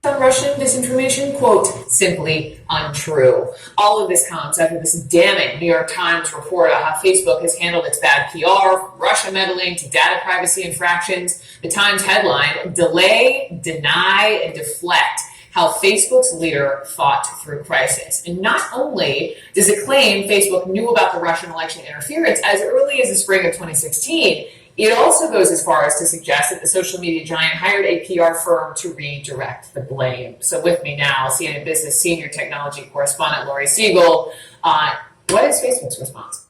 on Russian disinformation, quote, simply untrue. All of this comes after this damning New York Times report on how Facebook has handled its bad PR, from Russia meddling to data privacy infractions. The Times headline, Delay, Deny, and Deflect, how Facebook's leader fought through crisis. And not only does it claim Facebook knew about the Russian election interference as early as the spring of 2016, it also goes as far as to suggest that the social media giant hired a PR firm to redirect the blame. So with me now, CNN Business Senior Technology Correspondent Laurie Siegel. What is Facebook's response?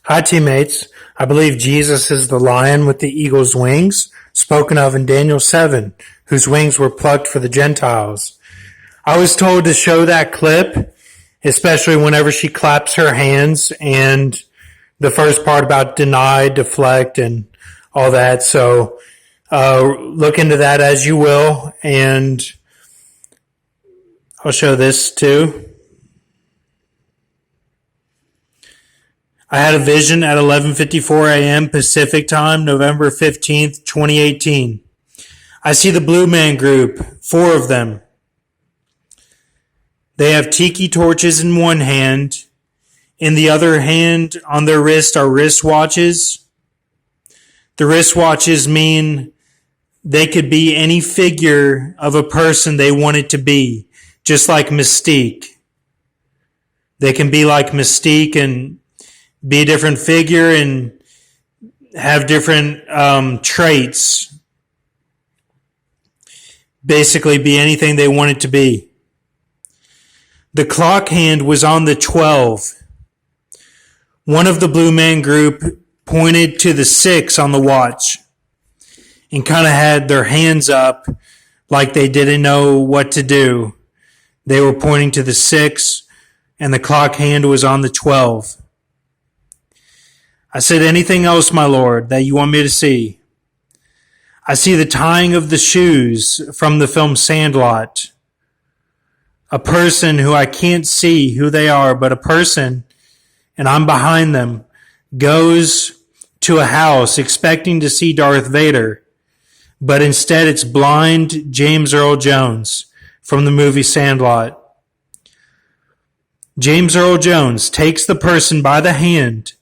Hi, teammates. I believe Jesus is the lion with the eagle's wings, spoken of in Daniel 7, whose wings were plucked for the Gentiles. I was told to show that clip, especially whenever she claps her hands and the first part about deny, deflect, and all that. So look into that as you will, and I'll show this too. I had a vision at 11:54 a.m. Pacific time, November 15th, 2018. I see the Blue Man Group, 4 of them. They have tiki torches in one hand. In the other hand, on their wrist are wristwatches. The wristwatches mean they could be any figure of a person they want it to be, just like Mystique. They can be like Mystique and be a different figure and have different traits. Basically be anything they want it to be. The clock hand was on the 12. One of the Blue Man Group pointed to the 6 on the watch and kind of had their hands up like they didn't know what to do. They were pointing to the 6 and the clock hand was on the 12. I said, anything else, my Lord, that you want me to see? I see the tying of the shoes from the film Sandlot. A person who I can't see who they are, but a person, and I'm behind them, goes to a house expecting to see Darth Vader, but instead it's blind James Earl Jones from the movie Sandlot. James Earl Jones takes the person by the hand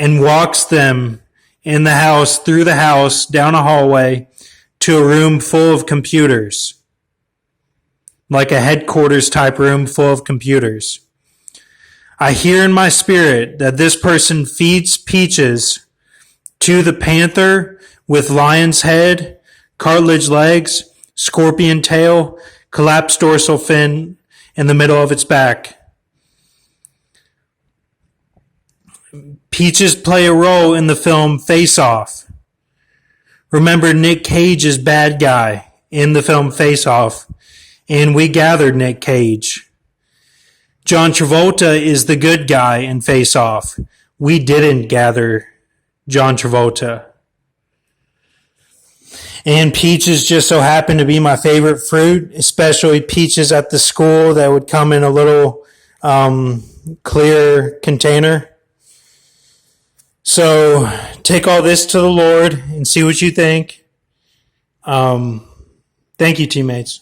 and walks them in the house, through the house, down a hallway, to a room full of computers. Like a headquarters type room full of computers. I hear in my spirit that this person feeds peaches to the panther with lion's head, cartilage legs, scorpion tail, collapsed dorsal fin in the middle of its back. Peaches play a role in the film Face Off. Remember, Nick Cage is bad guy in the film Face Off, and we gathered Nick Cage. John Travolta is the good guy in Face Off. We didn't gather John Travolta. And peaches just so happen to be my favorite fruit, especially peaches at the school that would come in a little clear container. So take all this to the Lord and see what you think. Thank you, teammates.